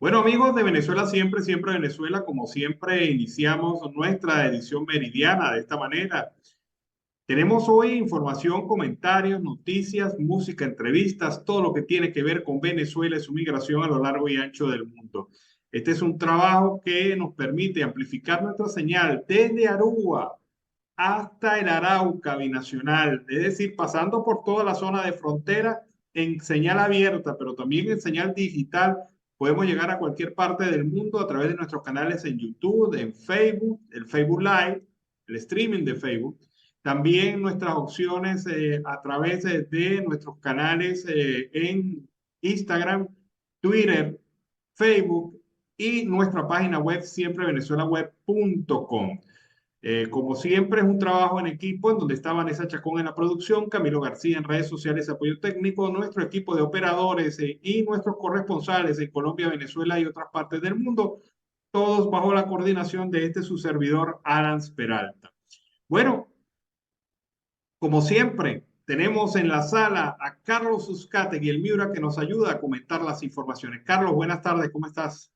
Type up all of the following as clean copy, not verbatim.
Bueno, amigos de Venezuela Siempre, Siempre Venezuela, como siempre iniciamos nuestra edición meridiana de esta manera. Tenemos hoy información, comentarios, noticias, música, entrevistas, todo lo que tiene que ver con Venezuela y su migración a lo largo y ancho del mundo. Este es un trabajo que nos permite amplificar nuestra señal desde Aruba hasta el Arauca binacional, es decir, pasando por toda la zona de frontera en señal abierta, pero también en señal digital. Podemos llegar a cualquier parte del mundo a través de nuestros canales en YouTube, en Facebook, el Facebook Live, el streaming de Facebook. También nuestras opciones a través de nuestros canales en Instagram, Twitter, Facebook y nuestra página web siemprevenezuelaweb.com. Como siempre, es un trabajo en equipo en donde está Vanessa Chacón en la producción, Camilo García en redes sociales, apoyo técnico, nuestro equipo de operadores y nuestros corresponsales en Colombia, Venezuela y otras partes del mundo, todos bajo la coordinación de su servidor, Adams Peralta. Bueno, como siempre, tenemos en la sala a Carlos Uzcategui, el Miura, que nos ayuda a comentar las informaciones. Carlos, buenas tardes, ¿cómo estás?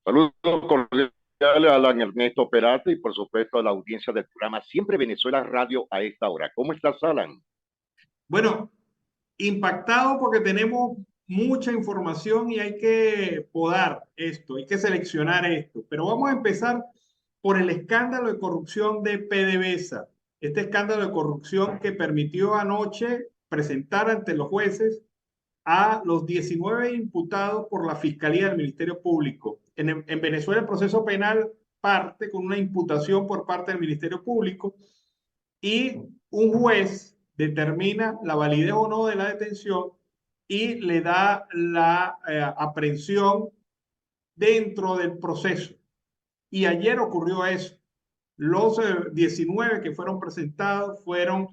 Saludos cordiales a Alan Ernesto Peralta y por supuesto a la audiencia del programa Siempre Venezuela Radio a esta hora. ¿Cómo estás, Alan? Bueno, impactado porque tenemos mucha información y hay que podar esto, hay que seleccionar esto. Pero vamos a empezar por el escándalo de corrupción de PDVSA. Este escándalo de corrupción que permitió anoche presentar ante los jueces a los 19 imputados por la Fiscalía del Ministerio Público. En Venezuela el proceso penal parte con una imputación por parte del Ministerio Público y un juez determina la validez o no de la detención y le da la aprehensión dentro del proceso. Y ayer ocurrió eso. Los 19 que fueron presentados fueron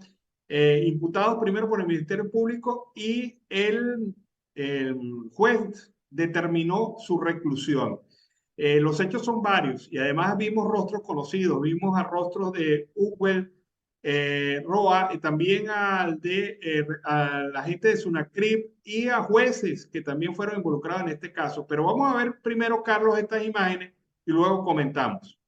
imputados primero por el Ministerio Público y el juez determinó su reclusión. Los hechos son varios y además vimos rostros conocidos, vimos a rostros de Uwell Roa y también a la gente de Sunacrip y a jueces que también fueron involucrados en este caso. Pero vamos a ver primero, Carlos, estas imágenes y luego comentamos.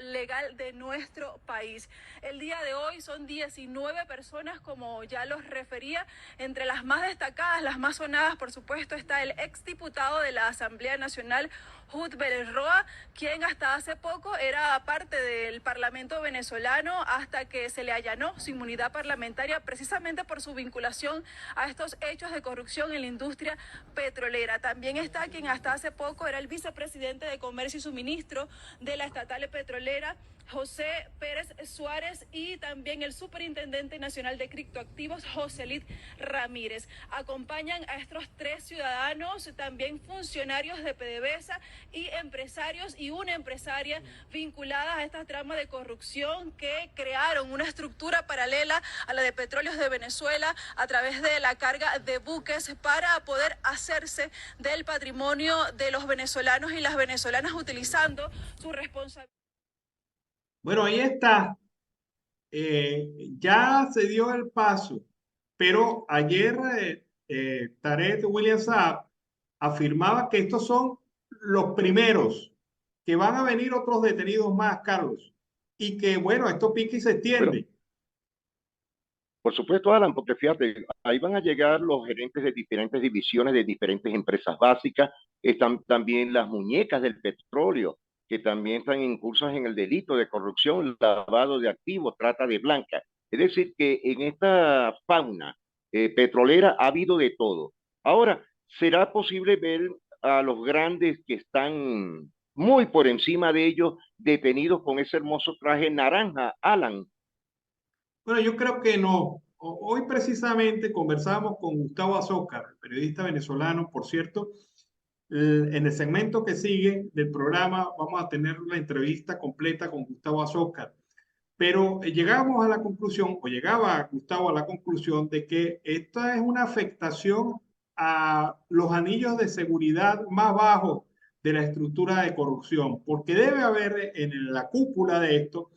Legal de nuestro país. El día de hoy son 19 personas, como ya los refería. Entre las más destacadas, las más sonadas, por supuesto, está el exdiputado de la Asamblea Nacional, Uwell Roa, quien hasta hace poco era parte del Parlamento venezolano hasta que se le allanó su inmunidad parlamentaria precisamente por su vinculación a estos hechos de corrupción en la industria petrolera. También está quien hasta hace poco era el vicepresidente de Comercio y Suministro de la estatal petrolera, José Pérez Suárez, y también el Superintendente Nacional de Criptoactivos, Joselit Ramírez. Acompañan a estos tres ciudadanos también funcionarios de PDVSA y empresarios y una empresaria vinculadas a esta trama de corrupción que crearon una estructura paralela a la de Petróleos de Venezuela a través de la carga de buques para poder hacerse del patrimonio de los venezolanos y las venezolanas utilizando su responsabilidad. Bueno, ahí está. Ya se dio el paso, pero ayer Tarek William Saab afirmaba que estos son los primeros, que van a venir otros detenidos más, Carlos, y que bueno, esto pique y se Bueno, extiende. por supuesto, Alan, porque fíjate, ahí van a llegar los gerentes de diferentes divisiones de diferentes empresas básicas, están también las muñecas del petróleo, que también están incursas en el delito de corrupción, lavado de activos, trata de blanca. Es decir, que en esta fauna petrolera ha habido de todo. Ahora, ¿será posible ver a los grandes que están muy por encima de ellos detenidos con ese hermoso traje naranja, Alan? Bueno, yo creo que no. Hoy precisamente conversamos con Gustavo Azócar, periodista venezolano, por cierto. En el segmento que sigue del programa vamos a tener la entrevista completa con Gustavo Azócar. Pero llegamos a la conclusión, o llegaba Gustavo a la conclusión de que esta es una afectación a los anillos de seguridad más bajos de la estructura de corrupción, porque debe haber en la cúpula de esto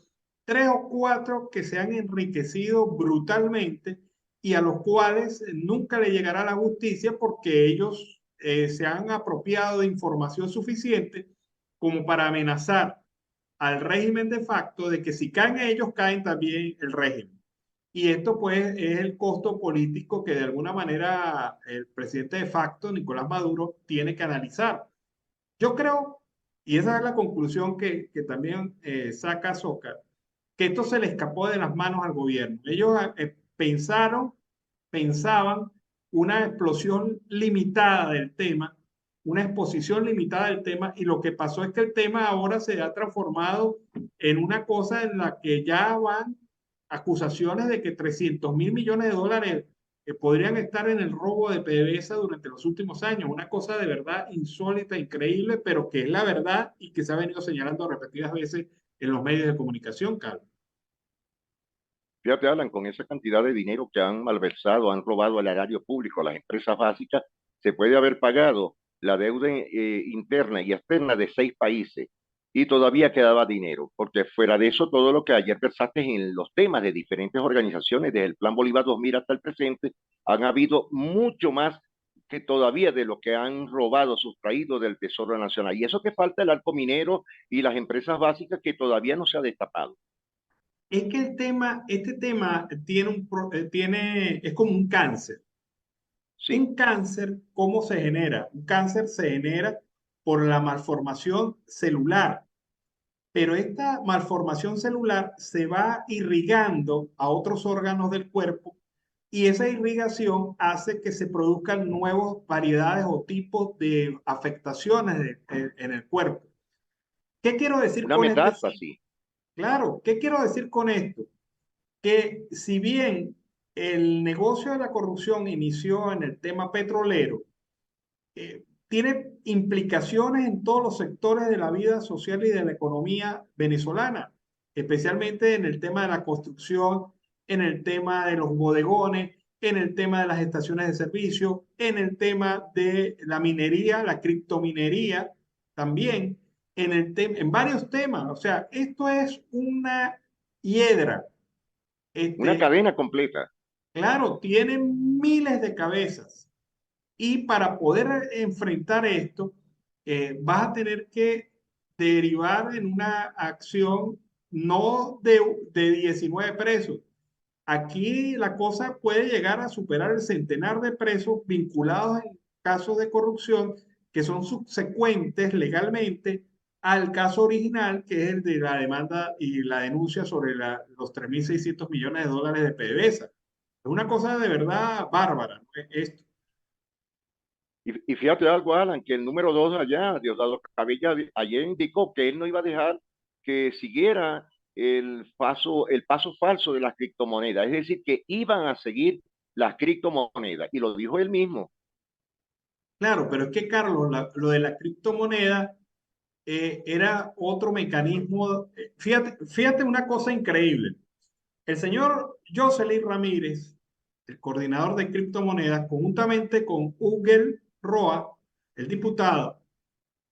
tres o cuatro que se han enriquecido brutalmente y a los cuales nunca le llegará la justicia porque ellos se han apropiado de información suficiente como para amenazar al régimen de facto de que si caen ellos, caen también el régimen. Y esto pues es el costo político que de alguna manera el presidente de facto, Nicolás Maduro, tiene que analizar. Yo creo, y esa es la conclusión que también saca Zócar, que esto se le escapó de las manos al gobierno. Ellos pensaban una explosión limitada del tema, una exposición limitada del tema, y lo que pasó es que el tema ahora se ha transformado en una cosa en la que ya van acusaciones de que 300.000 millones de dólares podrían estar en el robo de PDVSA durante los últimos años. Una cosa de verdad insólita, increíble, pero que es la verdad y que se ha venido señalando repetidas veces en los medios de comunicación, Carlos. Fíjate, Alan, con esa cantidad de dinero que han malversado, han robado al erario público, las empresas básicas, se puede haber pagado la deuda interna y externa de 6 países y todavía quedaba dinero, porque fuera de eso, todo lo que ayer versaste en los temas de diferentes organizaciones, desde el Plan Bolívar 2000 hasta el presente, han habido mucho más que todavía de lo que han robado, sustraído del Tesoro Nacional. Y eso que falta el arco minero y las empresas básicas que todavía no se ha destapado. Es que este tema es como un cáncer. Sí. Un cáncer, ¿cómo se genera? Un cáncer se genera por la malformación celular, pero esta malformación celular se va irrigando a otros órganos del cuerpo y esa irrigación hace que se produzcan nuevas variedades o tipos de afectaciones en el cuerpo. ¿Qué quiero decir Una con este? metástasis. Claro, ¿qué quiero decir con esto? Que si bien el negocio de la corrupción inició en el tema petrolero, tiene implicaciones en todos los sectores de la vida social y de la economía venezolana, especialmente en el tema de la construcción, en el tema de los bodegones, en el tema de las estaciones de servicio, en el tema de la minería, la criptominería también, en varios temas. O sea, esto es una hiedra. Una Este, cadena completa. claro, tiene miles de cabezas. Y para poder enfrentar esto, vas a tener que derivar en una acción no de 19 presos. Aquí la cosa puede llegar a superar el centenar de presos vinculados en casos de corrupción que son subsecuentes legalmente al caso original, que es el de la demanda y la denuncia sobre los 3.600 millones de dólares de PDVSA. Es una cosa de verdad bárbara, ¿no? Esto. Y fíjate algo, Alan, que el número 2 allá, Diosdado Cabella, ayer indicó que él no iba a dejar que siguiera el paso falso de las criptomonedas, es decir, que iban a seguir las criptomonedas, y lo dijo él mismo. Claro, pero es que, Carlos, lo de la criptomoneda era otro mecanismo. Fíjate una cosa increíble. El señor Jocelyn Ramírez, el coordinador de criptomonedas, conjuntamente con Ugel Roa, el diputado,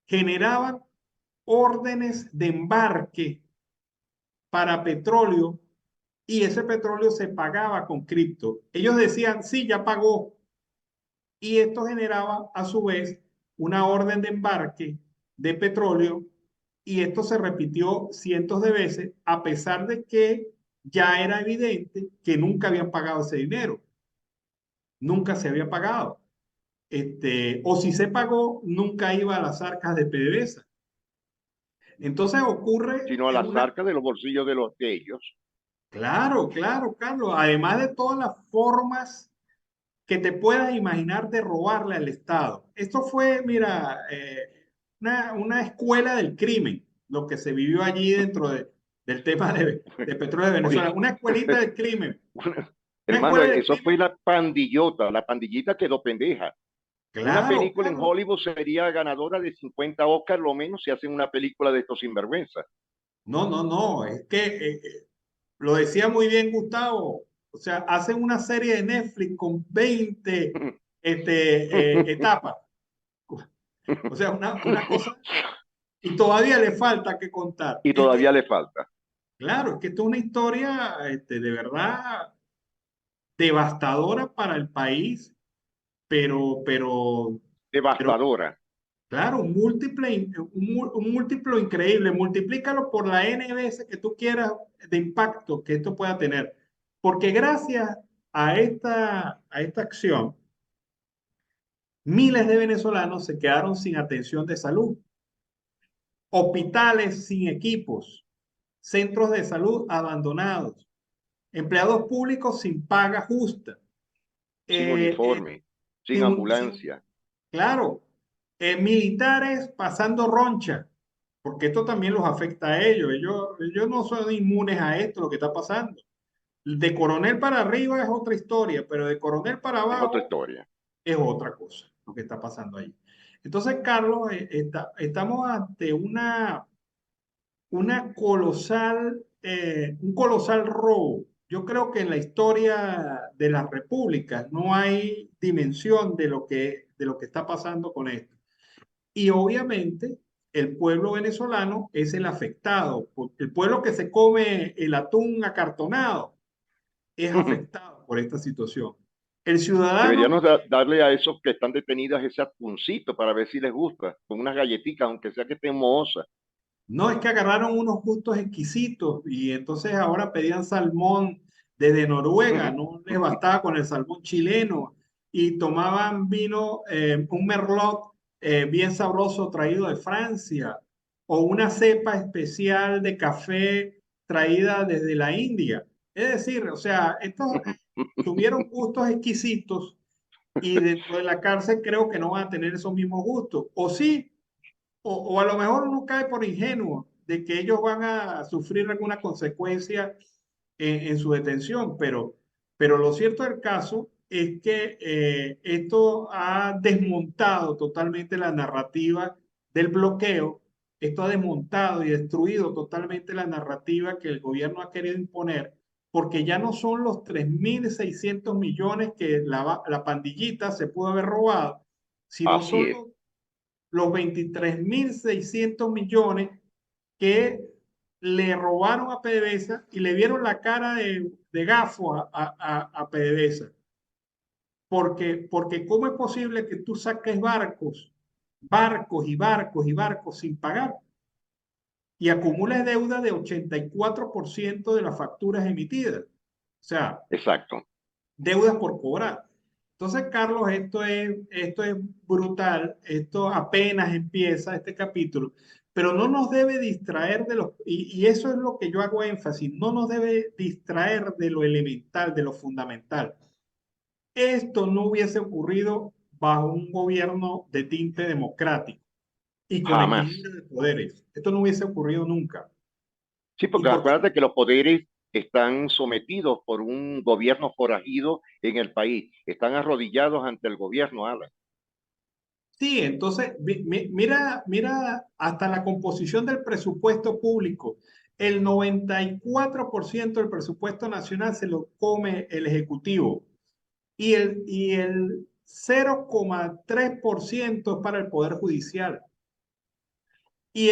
generaban órdenes de embarque para petróleo y ese petróleo se pagaba con cripto. Ellos decían, sí, ya pagó. Y esto generaba a su vez una orden de embarque de petróleo y esto se repitió cientos de veces a pesar de que ya era evidente que nunca habían pagado ese dinero, nunca se había pagado. O si se pagó, nunca iba a las arcas de PDVSA. Entonces ocurre Sino a las una... arcas de los bolsillos de ellos. Claro, claro, Carlos, además de todas las formas que te puedas imaginar de robarle al Estado. Esto fue, mira, una escuela del crimen, lo que se vivió allí dentro del tema de petróleo de Venezuela. Oye, Una escuelita del crimen. Una hermano, escuela del eso fue crimen. la pandillota, la pandillita quedó pendeja. Una Claro, película en Carlos. Hollywood sería ganadora de 50 Oscars, lo menos, si hacen una película de estos sinvergüenzas. No, no, no. Es que lo decía muy bien Gustavo. O sea, hacen una serie de Netflix con 20 etapas. O sea, una cosa. Y todavía le falta que contar. Y todavía le falta. Claro, es que esto es una historia de verdad devastadora para el país, pero Devastadora. claro, un múltiplo increíble. Multiplícalo por la N veces que tú quieras de impacto que esto pueda tener. Porque gracias a esta acción, miles de venezolanos se quedaron sin atención de salud, hospitales sin equipos, centros de salud abandonados, empleados públicos sin paga justa, Sin eh, eh, uniforme, sin sin, ambulancia. claro, militares pasando roncha, porque esto también los afecta a ellos. Ellos no son inmunes a esto, lo que está pasando. De coronel para arriba es otra historia, pero de coronel para Es otra abajo historia. es otra cosa lo que está pasando ahí. Entonces, Carlos, estamos ante un colosal robo. Yo creo que en la historia de las repúblicas no hay dimensión de lo que está pasando con esto. Y obviamente el pueblo venezolano es el afectado. El pueblo que se come el atún acartonado es afectado por esta situación. El ciudadano, Deberíamos darle a esos que están detenidos ese atuncito para ver si les gusta, con unas galletitas, aunque sea que estén mohosas. no es que agarraron unos gustos exquisitos y entonces ahora pedían salmón desde Noruega, no les bastaba con el salmón chileno y tomaban vino, un merlot bien sabroso traído de Francia o una cepa especial de café traída desde la India. Es decir, o sea, estos tuvieron gustos exquisitos y dentro de la cárcel creo que no van a tener esos mismos gustos. O sí, o a lo mejor uno cae por ingenuo de que ellos van a sufrir alguna consecuencia en su detención, pero lo cierto del caso es que esto ha desmontado totalmente la narrativa del bloqueo, esto ha desmontado y destruido totalmente la narrativa que el gobierno ha querido imponer, porque ya no son los 3.600 millones que la pandillita se pudo haber robado, sino Así son es. los 23.600 millones que le robaron a PDVSA y le vieron la cara de gafo a PDVSA. Porque ¿cómo es posible que tú saques barcos y barcos y barcos sin pagar y acumules deuda de 84% de las facturas emitidas? O sea, Exacto. deudas por cobrar. Entonces, Carlos, esto es brutal, esto apenas empieza este capítulo, pero no nos debe distraer y eso es lo que yo hago énfasis, no nos debe distraer de lo elemental, de lo fundamental. Esto no hubiese ocurrido bajo un gobierno de tinte democrático y con Jamás. equilibrio de poderes. Esto no hubiese ocurrido nunca. Sí, ¿Y porque por qué? acuérdate que los poderes están sometidos por un gobierno forajido en el país. Están arrodillados ante el gobierno, Alan. Sí, entonces, mira hasta la composición del presupuesto público. El 94% del presupuesto nacional se lo come el Ejecutivo y el 0,3% es para el Poder Judicial. Y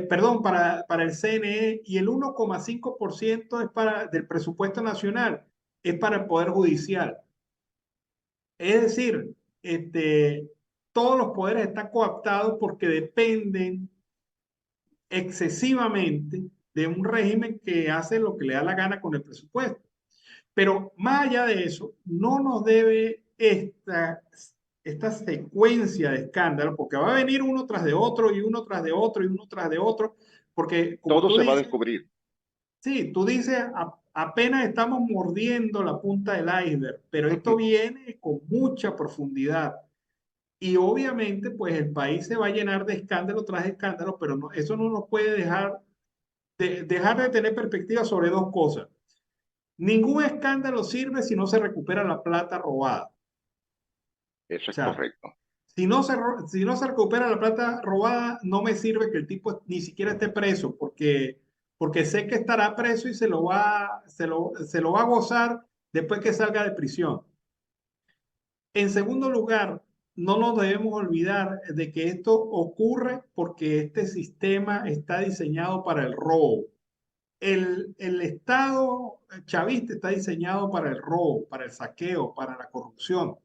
perdón, para el CNE y el 1,5% del presupuesto nacional es para el Poder Judicial. Es decir, todos los poderes están coaptados porque dependen excesivamente de un régimen que hace lo que le da la gana con el presupuesto. Pero más allá de eso, no nos debe esta secuencia de escándalos, porque va a venir uno tras de otro y uno tras de otro y uno tras de otro, porque como Todo tú se va a dices, descubrir. sí, tú dices, apenas estamos mordiendo la punta del iceberg, pero esto viene con mucha profundidad. Y obviamente, pues el país se va a llenar de escándalo tras escándalo, pero eso no nos puede dejar de tener perspectiva sobre dos cosas. Ningún escándalo sirve si no se recupera la plata robada. O Eso es sea, correcto. si no se recupera la plata robada, no me sirve que el tipo ni siquiera esté preso, porque sé que estará preso y se lo va a gozar después que salga de prisión. En segundo lugar, no nos debemos olvidar de que esto ocurre porque este sistema está diseñado para el robo. el Estado chavista está diseñado para el robo, para el saqueo, para la corrupción.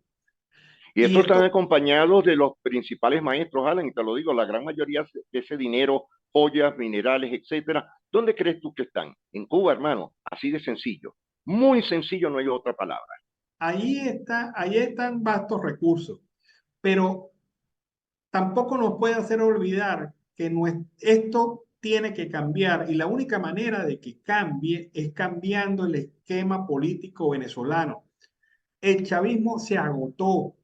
Y Y estos están esto, acompañados de los principales maestros, Alan, y te lo digo, la gran mayoría de ese dinero, joyas, minerales, etcétera, ¿dónde crees tú que están? En Cuba, hermano, así de sencillo. Muy sencillo, no hay otra palabra. ahí están vastos recursos, pero tampoco nos puede hacer olvidar que esto tiene que cambiar y la única manera de que cambie es cambiando el esquema político venezolano. El chavismo se agotó,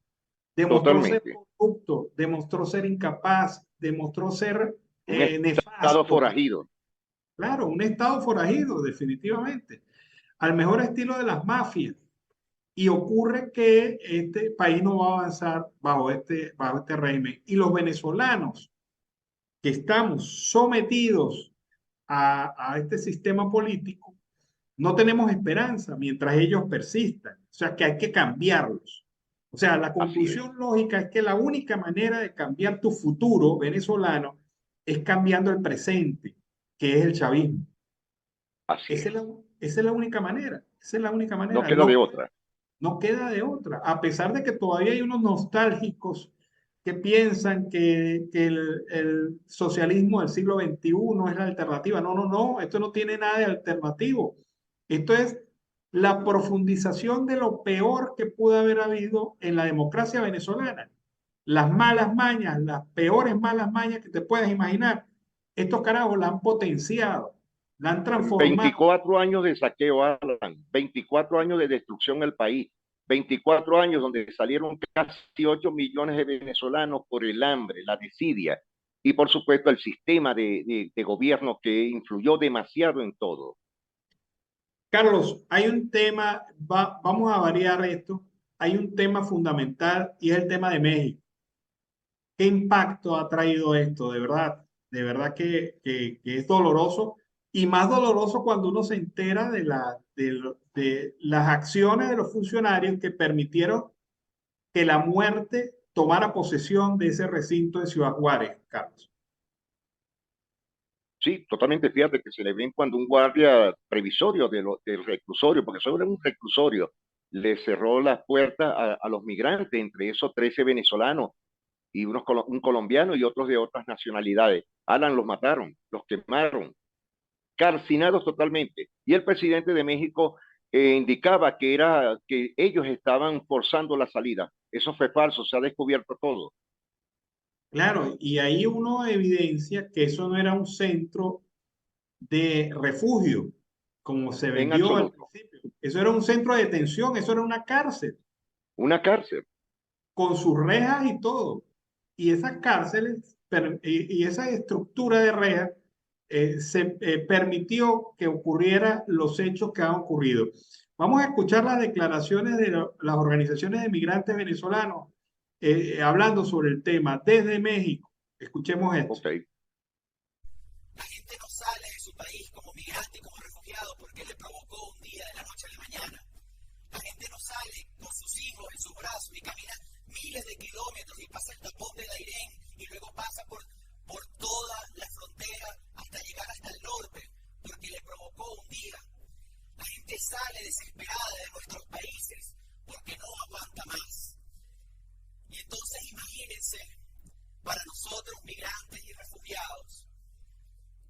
demostró ser Totalmente. corrupto, demostró ser incapaz, demostró ser Un estado nefasto. forajido. Claro, un estado forajido, definitivamente, al mejor estilo de las mafias. Y ocurre que este país no va a avanzar bajo este régimen. Y los venezolanos que estamos sometidos a este sistema político, no tenemos esperanza mientras ellos persistan. O sea que hay que cambiarlos. O sea, la Así es, conclusión lógica es que la única manera de cambiar tu futuro venezolano es cambiando el presente, que es el chavismo. así es. Esa es la única manera. Esa es la única No manera. queda de otra. No queda de otra. A pesar de que todavía hay unos nostálgicos que piensan que el socialismo del siglo XXI es la alternativa. No, no, no. Esto no tiene nada de alternativo. Esto es la profundización de lo peor que pudo haber habido en la democracia venezolana. Las malas mañas, las peores malas mañas que te puedas imaginar. Estos carajos la han potenciado, la han transformado. 24 años de saqueo, Alan, 24 años de destrucción del país, 24 años donde salieron casi 8 millones de venezolanos por el hambre, la desidia y por supuesto el sistema de gobierno que influyó demasiado en todo. Carlos, hay un tema, vamos a variar esto, hay un tema fundamental y es el tema de México. ¿Qué impacto ha traído esto? De verdad que es doloroso y más doloroso cuando uno se entera de las acciones de los funcionarios que permitieron que la muerte tomara posesión de ese recinto de Ciudad Juárez, Carlos. Sí, totalmente, fíjate que se le ven cuando un guardia previsorio del reclusorio, porque eso era un reclusorio, le cerró las puertas a los migrantes, entre esos 13 venezolanos y un colombiano y otros de otras nacionalidades. Alan, los mataron, los quemaron, calcinados totalmente. Y el presidente de México indicaba que ellos estaban forzando la salida. Eso fue falso, se ha descubierto todo. Claro, y ahí uno evidencia que eso no era un centro de refugio, como se En vendió al absoluto. principio. Eso era un centro de detención, eso era una cárcel, Una cárcel. con sus rejas y todo. Y esas cárceles y esa estructura de rejas permitió que ocurrieran los hechos que han ocurrido. Vamos a escuchar las declaraciones de las organizaciones de migrantes venezolanos hablando sobre el tema desde México. Escuchemos esto. Ok. La gente no sale de su país como migrante y como refugiado porque le provocó un día de la noche a la mañana. La gente no sale con sus hijos en sus brazos y camina miles de kilómetros y pasa el tapón de Dairén y luego pasa por toda la frontera hasta llegar hasta el norte porque le provocó un día. La gente sale desesperada de nuestros países porque no aguanta más. Y entonces imagínense, para nosotros migrantes y refugiados,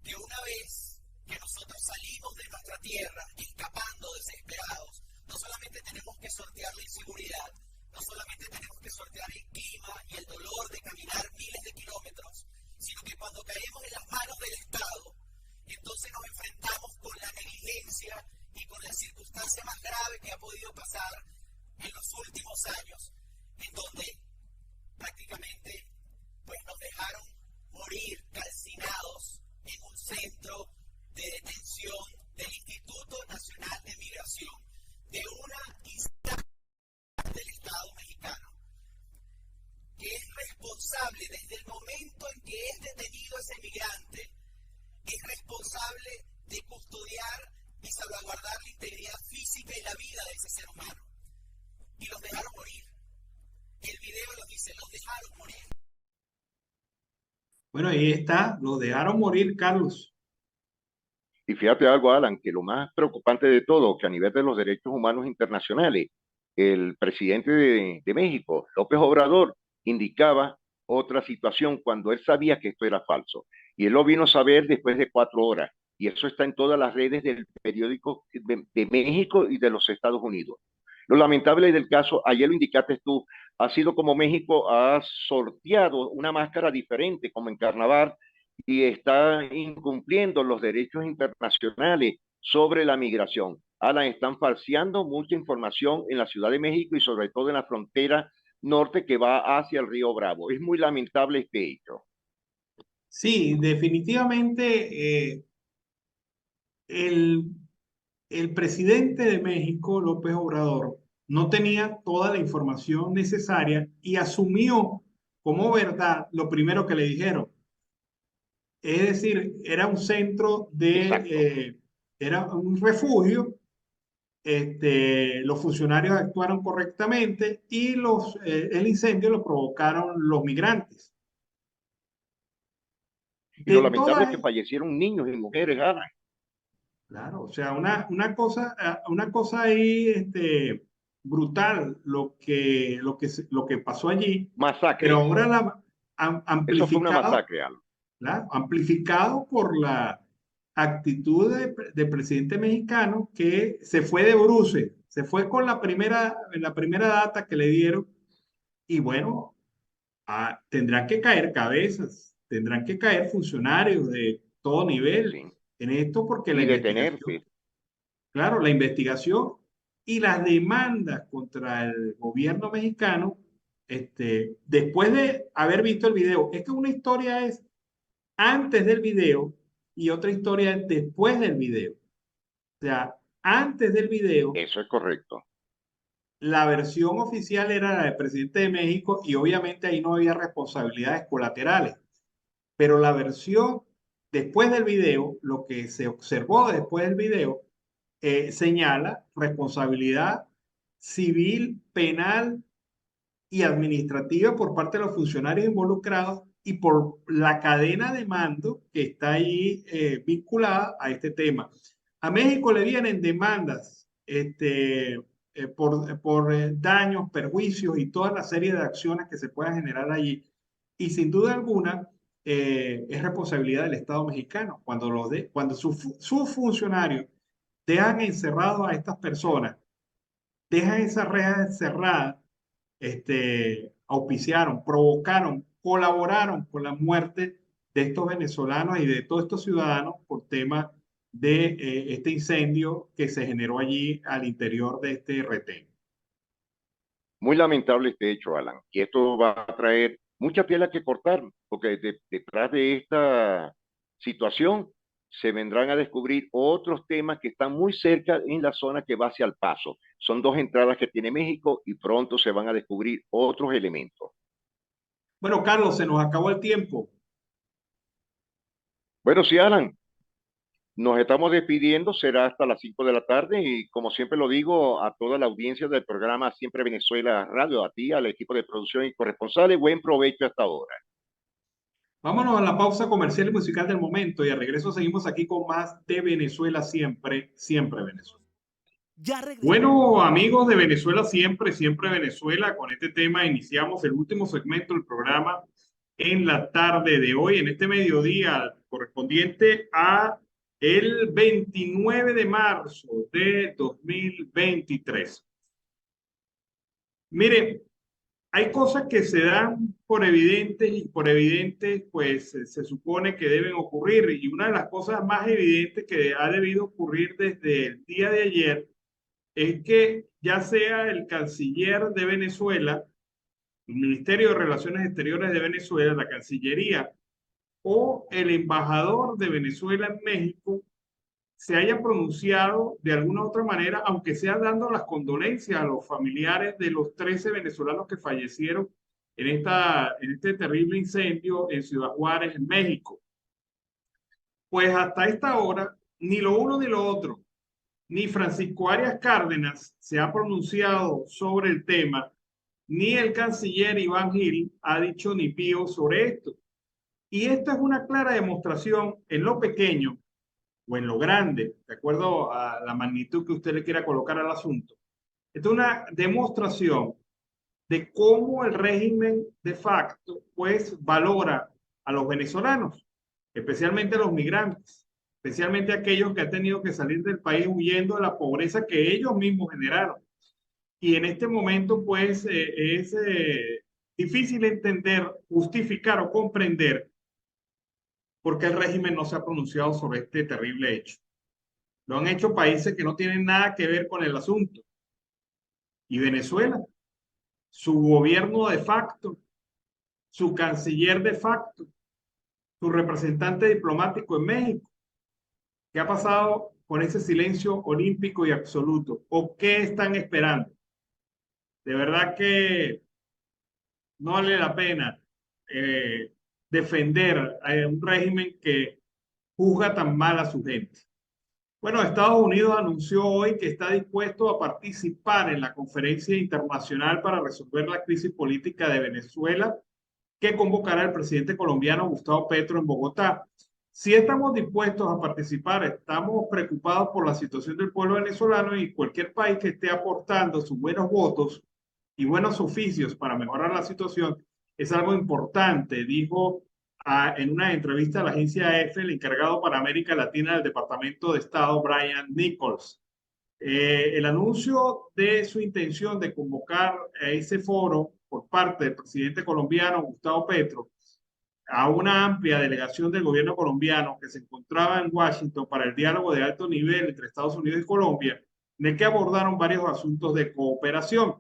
que una vez que nosotros salimos de nuestra tierra escapando desesperados, no solamente tenemos que sortear la inseguridad, no solamente tenemos que sortear el clima y el dolor de caminar miles de kilómetros, sino que cuando caemos en las manos del Estado, entonces nos enfrentamos con la negligencia y con la circunstancia más grave que ha podido pasar en los últimos años, en donde prácticamente pues nos dejaron morir calcinados en un centro de detención del Instituto Nacional de Migración, de una instancia del Estado mexicano, que es responsable desde el momento en que es detenido ese migrante, es responsable de custodiar y salvaguardar la integridad física y la vida de ese ser humano. Y los dejaron morir. El video lo dice, los dejaron morir. Bueno, ahí está, los dejaron morir, Carlos. Y fíjate algo, Alan, que lo más preocupante de todo, que a nivel de los derechos humanos internacionales, el presidente de México, López Obrador, indicaba otra situación cuando él sabía que esto era falso. Y él lo vino a saber después de 4 horas. Y eso está en todas las redes del periódico de México y de los Estados Unidos. Lo lamentable del caso, ayer lo indicaste tú, ha sido como México ha sorteado una máscara diferente, como en carnaval, y está incumpliendo los derechos internacionales sobre la migración. Alan, están falseando mucha información en la Ciudad de México y sobre todo en la frontera norte que va hacia el río Bravo. Es muy lamentable este hecho. Sí, definitivamente el, el presidente de México, López Obrador, no tenía toda la información necesaria y asumió como verdad lo primero que le dijeron. Es decir, era un centro Exacto. era un refugio. Los funcionarios actuaron correctamente y el incendio lo provocaron los migrantes. Y lo De lamentable es todas, que fallecieron niños y mujeres, Alan. claro, o sea, una cosa ahí brutal lo que pasó allí, pero Masacre. ahora Eso fue una amplificado, masacre, Alan. claro, amplificado por la actitud del presidente mexicano que se fue de bruces, se fue con la primera data que le dieron y bueno, tendrán que caer cabezas, tendrán que caer funcionarios de todo nivel Sí. en esto porque la Y investigación, detenerse. claro, la investigación y las demandas contra el gobierno mexicano, después de haber visto el video, es que una historia es antes del video y otra historia es después del video. O sea, antes del video, Eso es correcto. la versión oficial era la del presidente de México y obviamente ahí no había responsabilidades colaterales. Pero la versión después del video, lo que se observó después del video, señala responsabilidad civil, penal y administrativa por parte de los funcionarios involucrados y por la cadena de mando que está ahí vinculada a este tema. A México le vienen demandas por daños, perjuicios y toda la serie de acciones que se puedan generar allí. Y sin duda alguna, es responsabilidad del Estado mexicano cuando sus funcionarios dejan encerrados a estas personas, dejan esas rejas encerradas, auspiciaron, provocaron, colaboraron con la muerte de estos venezolanos y de todos estos ciudadanos por tema de este incendio que se generó allí al interior de este retén. Muy lamentable este hecho, Alan. Y esto va a traer mucha tela que cortar, porque detrás de esta situación se vendrán a descubrir otros temas que están muy cerca en la zona que va hacia El Paso. Son 2 entradas que tiene México y pronto se van a descubrir otros elementos. Bueno, Carlos, se nos acabó el tiempo. Bueno, sí, Alan, nos estamos despidiendo, será hasta las 5 de la tarde y como siempre lo digo a toda la audiencia del programa Siempre Venezuela Radio, a ti, al equipo de producción y corresponsales, buen provecho hasta ahora. Vámonos a la pausa comercial y musical del momento y al regreso seguimos aquí con más de Venezuela siempre, siempre Venezuela. Bueno, amigos de Venezuela siempre, siempre Venezuela, con este tema iniciamos el último segmento del programa en la tarde de hoy, en este mediodía correspondiente a el 29 de marzo de 2023. Mire, hay cosas que se dan por evidentes y por evidentes pues se supone que deben ocurrir y una de las cosas más evidentes que ha debido ocurrir desde el día de ayer es que ya sea el canciller de Venezuela, el Ministerio de Relaciones Exteriores de Venezuela, la Cancillería o el embajador de Venezuela en México se haya pronunciado de alguna u otra manera, aunque sea dando las condolencias a los familiares de los 13 venezolanos que fallecieron en este terrible incendio en Ciudad Juárez, en México. Pues hasta esta hora, ni lo uno ni lo otro, ni Francisco Arias Cárdenas se ha pronunciado sobre el tema, ni el canciller Iván Gil ha dicho ni pío sobre esto. Y esta es una clara demostración en lo pequeño o en lo grande, de acuerdo a la magnitud que usted le quiera colocar al asunto. Esta es una demostración de cómo el régimen de facto pues valora a los venezolanos, especialmente a los migrantes, especialmente a aquellos que han tenido que salir del país huyendo de la pobreza que ellos mismos generaron. Y en este momento pues es difícil entender, justificar o comprender por qué el régimen no se ha pronunciado sobre este terrible hecho. Lo han hecho países que no tienen nada que ver con el asunto. Y Venezuela, su gobierno de facto, su canciller de facto, su representante diplomático en México. ¿Qué ha pasado con ese silencio olímpico y absoluto? ¿O qué están esperando? De verdad que no vale la pena defender a un régimen que juzga tan mal a su gente. Bueno, Estados Unidos anunció hoy que está dispuesto a participar en la conferencia internacional para resolver la crisis política de Venezuela que convocará el presidente colombiano Gustavo Petro en Bogotá. Si estamos dispuestos a participar, estamos preocupados por la situación del pueblo venezolano y cualquier país que esté aportando sus buenos votos y buenos oficios para mejorar la situación es algo importante, dijo en una entrevista a la agencia AFP el encargado para América Latina del Departamento de Estado, Brian Nichols. El anuncio de su intención de convocar a ese foro por parte del presidente colombiano Gustavo Petro a una amplia delegación del gobierno colombiano que se encontraba en Washington para el diálogo de alto nivel entre Estados Unidos y Colombia, en el que abordaron varios asuntos de cooperación.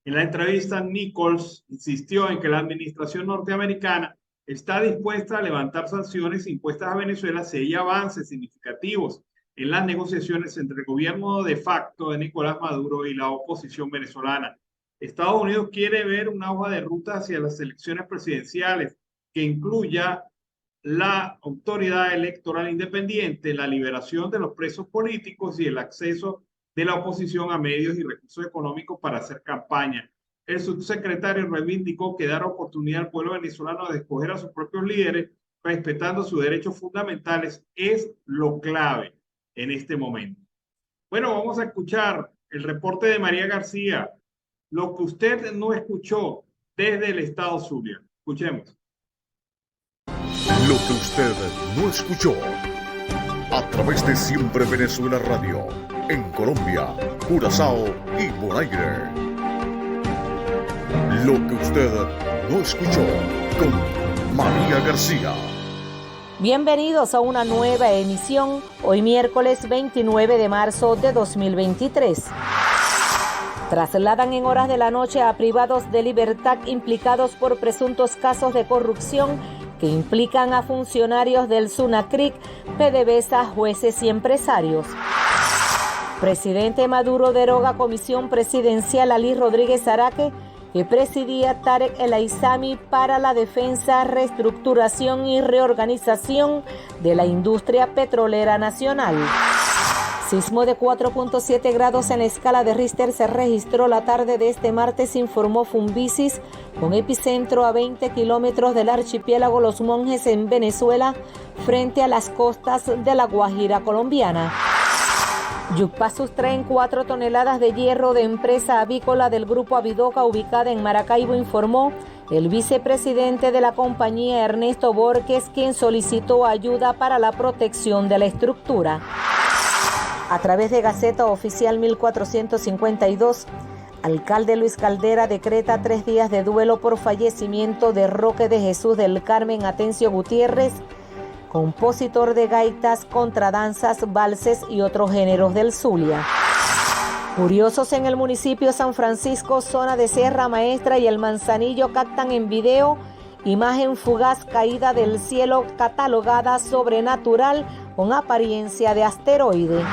En la entrevista, Nichols insistió en que la administración norteamericana está dispuesta a levantar sanciones impuestas a Venezuela si hay avances significativos en las negociaciones entre el gobierno de facto de Nicolás Maduro y la oposición venezolana. Estados Unidos quiere ver una hoja de ruta hacia las elecciones presidenciales que incluya la autoridad electoral independiente, la liberación de los presos políticos y el acceso de la oposición a medios y recursos económicos para hacer campaña. El subsecretario reivindicó que dar oportunidad al pueblo venezolano de escoger a sus propios líderes, respetando sus derechos fundamentales, es lo clave en este momento. Bueno, vamos a escuchar el reporte de María García, lo que usted no escuchó desde el estado Zulia. Escuchemos. Lo que usted no escuchó a través de Siempre Venezuela Radio, en Colombia, Curazao y Bonaire. Lo que usted no escuchó con María García. Bienvenidos a una nueva emisión, hoy miércoles 29 de marzo de 2023. Trasladan en horas de la noche a privados de libertad implicados por presuntos casos de corrupción que implican a funcionarios del SUNACRIC, PDVSA, jueces y empresarios. Presidente Maduro deroga comisión presidencial Ali Rodríguez Araque, que presidía Tarek El Aizami para la defensa, reestructuración y reorganización de la industria petrolera nacional. Sismo de 4.7 grados en la escala de Richter se registró la tarde de este martes, informó Fumbisis, con epicentro a 20 kilómetros del archipiélago Los Monjes en Venezuela, frente a las costas de la Guajira colombiana. Yucpá sustraen 4 toneladas de hierro de empresa avícola del grupo Avidoca ubicada en Maracaibo, informó el vicepresidente de la compañía Ernesto Borges, quien solicitó ayuda para la protección de la estructura. A través de Gaceta Oficial 1452, alcalde Luis Caldera decreta 3 días de duelo por fallecimiento de Roque de Jesús del Carmen Atencio Gutiérrez, compositor de gaitas, contradanzas, valses y otros géneros del Zulia. Curiosos en el municipio San Francisco, zona de Sierra Maestra y el Manzanillo captan en video imagen fugaz caída del cielo catalogada sobrenatural con apariencia de asteroide.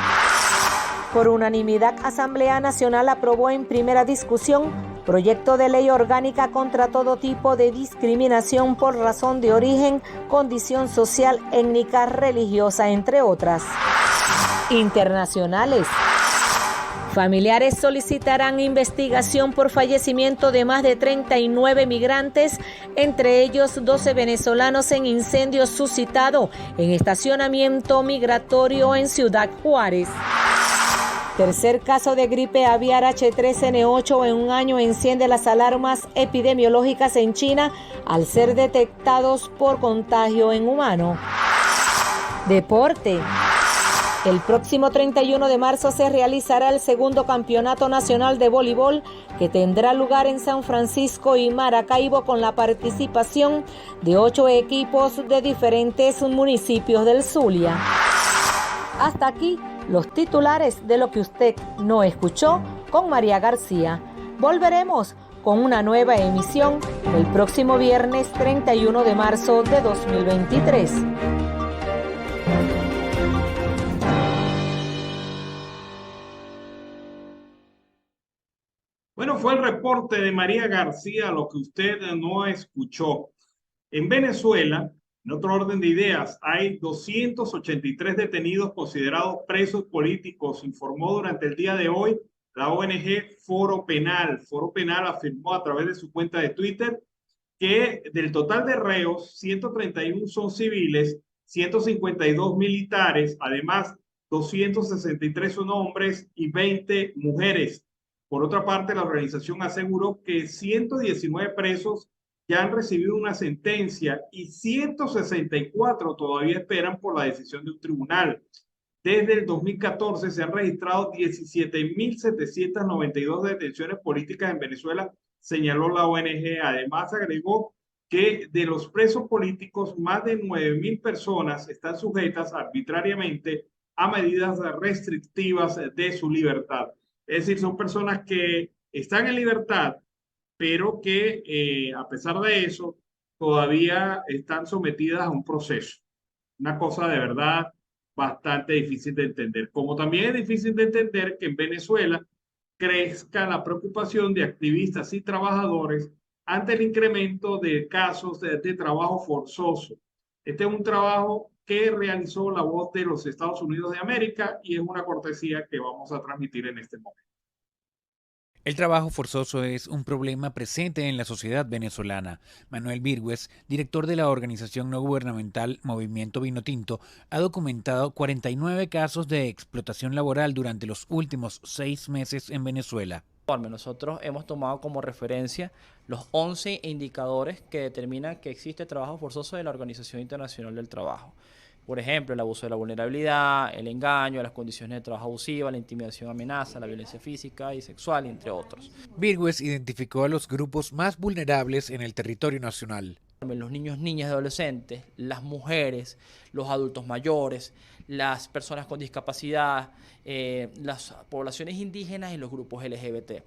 Por unanimidad, Asamblea Nacional aprobó en primera discusión proyecto de ley orgánica contra todo tipo de discriminación por razón de origen, condición social, étnica, religiosa, entre otras. Internacionales. Familiares solicitarán investigación por fallecimiento de más de 39 migrantes entre ellos 12 venezolanos en incendio suscitado en estacionamiento migratorio en Ciudad Juárez. Tercer caso de gripe aviar H3N8 en un año enciende las alarmas epidemiológicas en China al ser detectados por contagio en humano. Deporte. El próximo 31 de marzo se realizará el segundo Campeonato Nacional de Voleibol que tendrá lugar en San Francisco y Maracaibo con la participación de 8 equipos de diferentes municipios del Zulia. Hasta aquí los titulares de lo que usted no escuchó con María García. Volveremos con una nueva emisión el próximo viernes 31 de marzo de 2023. Bueno, fue el reporte de María García, lo que usted no escuchó. En Venezuela, en otro orden de ideas, hay 283 detenidos considerados presos políticos, informó durante el día de hoy la ONG Foro Penal. Foro Penal afirmó a través de su cuenta de Twitter que del total de reos, 131 son civiles, 152 militares, además 263 son hombres y 20 mujeres. Por otra parte, la organización aseguró que 119 presos ya han recibido una sentencia y 164 todavía esperan por la decisión de un tribunal. Desde el 2014 se han registrado 17.792 detenciones políticas en Venezuela, señaló la ONG. Además, agregó que de los presos políticos, más de 9.000 personas están sujetas arbitrariamente a medidas restrictivas de su libertad. Es decir, son personas que están en libertad, pero que a pesar de eso todavía están sometidas a un proceso. Una cosa de verdad bastante difícil de entender. Como también es difícil de entender que en Venezuela crezca la preocupación de activistas y trabajadores ante el incremento de casos de trabajo forzoso. Este es un trabajo que realizó La Voz de los Estados Unidos de América y es una cortesía que vamos a transmitir en este momento. El trabajo forzoso es un problema presente en la sociedad venezolana. Manuel Virgües, director de la organización no gubernamental Movimiento Vinotinto, ha documentado 49 casos de explotación laboral durante los últimos 6 meses en Venezuela. Nosotros hemos tomado como referencia los 11 indicadores que determinan que existe trabajo forzoso de la Organización Internacional del Trabajo. Por ejemplo, el abuso de la vulnerabilidad, el engaño, las condiciones de trabajo abusiva, la intimidación, amenaza, la violencia física y sexual, entre otros. Virgües identificó a los grupos más vulnerables en el territorio nacional. Los niños, niñas y adolescentes, las mujeres, los adultos mayores, las personas con discapacidad, las poblaciones indígenas y los grupos LGBT.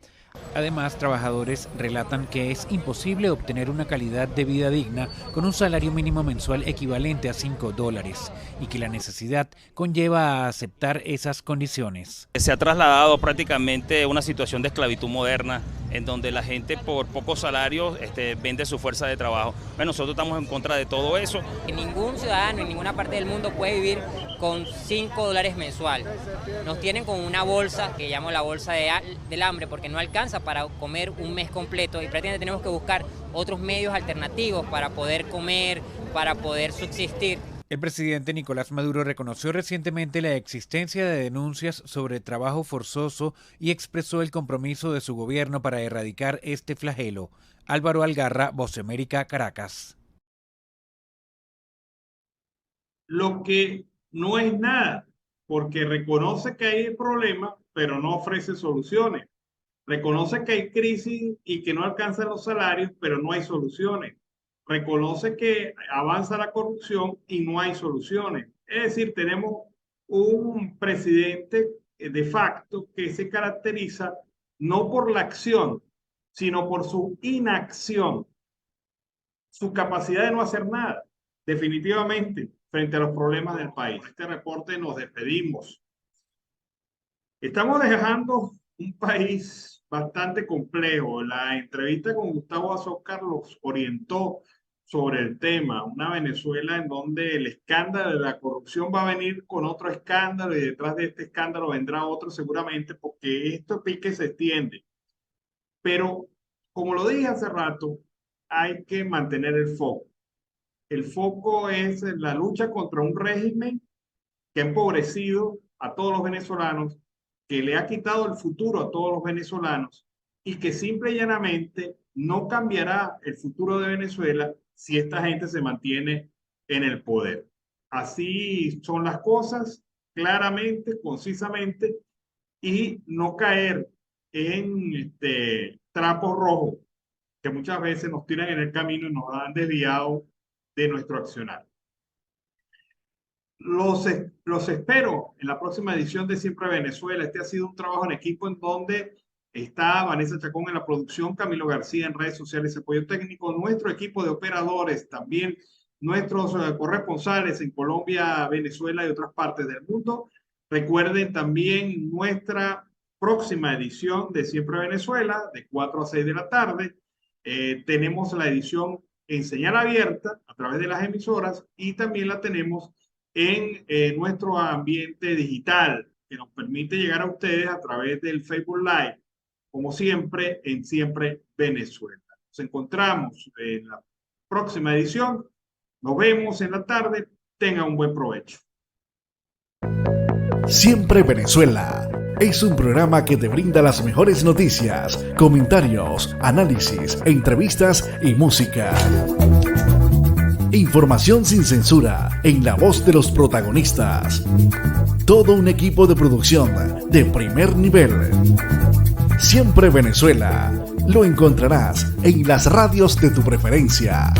Además, trabajadores relatan que es imposible obtener una calidad de vida digna con un salario mínimo mensual equivalente a $5 y que la necesidad conlleva a aceptar esas condiciones. Se ha trasladado prácticamente una situación de esclavitud moderna en donde la gente por pocos salarios vende su fuerza de trabajo. Bueno, nosotros estamos en contra de todo eso. Ningún ciudadano en ninguna parte del mundo puede vivir con $5 mensual. Nos tienen con una bolsa que llamo la bolsa del hambre porque no alcanza para comer un mes completo y prácticamente tenemos que buscar otros medios alternativos para poder comer, para poder subsistir. El presidente Nicolás Maduro reconoció recientemente la existencia de denuncias sobre trabajo forzoso y expresó el compromiso de su gobierno para erradicar este flagelo. Álvaro Algarra, Voz América, Caracas. Lo que no es nada, porque reconoce que hay problemas, pero no ofrece soluciones. Reconoce que hay crisis y que no alcanzan los salarios, pero no hay soluciones. Reconoce que avanza la corrupción y no hay soluciones. Es decir, tenemos un presidente de facto que se caracteriza no por la acción, sino por su inacción, su capacidad de no hacer nada, definitivamente, frente a los problemas del país. Este reporte nos despedimos. Estamos dejando un país bastante complejo. La entrevista con Gustavo Azócar los orientó sobre el tema. Una Venezuela en donde el escándalo de la corrupción va a venir con otro escándalo y detrás de este escándalo vendrá otro seguramente porque esto pique se extiende. Pero, como lo dije hace rato, hay que mantener el foco. El foco es la lucha contra un régimen que ha empobrecido a todos los venezolanos, que le ha quitado el futuro a todos los venezolanos y que simple y llanamente no cambiará el futuro de Venezuela si esta gente se mantiene en el poder. Así son las cosas, claramente, concisamente, y no caer en trapos rojos que muchas veces nos tiran en el camino y nos han desviado de nuestro accionar. Los espero en la próxima edición de Siempre Venezuela. Este ha sido un trabajo en equipo en donde está Vanessa Chacón en la producción, Camilo García en redes sociales, apoyo técnico, nuestro equipo de operadores, también nuestros corresponsales en Colombia, Venezuela y otras partes del mundo. Recuerden también nuestra próxima edición de Siempre Venezuela, de 4 a 6 de la tarde. Tenemos la edición en señal abierta a través de las emisoras y también la tenemos en nuestro ambiente digital, que nos permite llegar a ustedes a través del Facebook Live, como siempre, en Siempre Venezuela. Nos encontramos en la próxima edición. Nos vemos en la tarde. Tengan un buen provecho. Siempre Venezuela es un programa que te brinda las mejores noticias, comentarios, análisis, entrevistas y música. Información sin censura en la voz de los protagonistas. Todo un equipo de producción de primer nivel. Siempre Venezuela lo encontrarás en las radios de tu preferencia.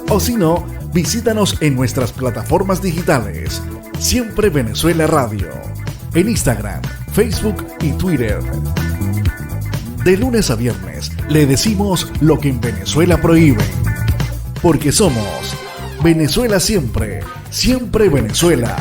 O si no, visítanos en nuestras plataformas digitales. Siempre Venezuela Radio. En Instagram, Facebook y Twitter. De lunes a viernes le decimos lo que en Venezuela prohíben. Porque somos Venezuela siempre, siempre Venezuela.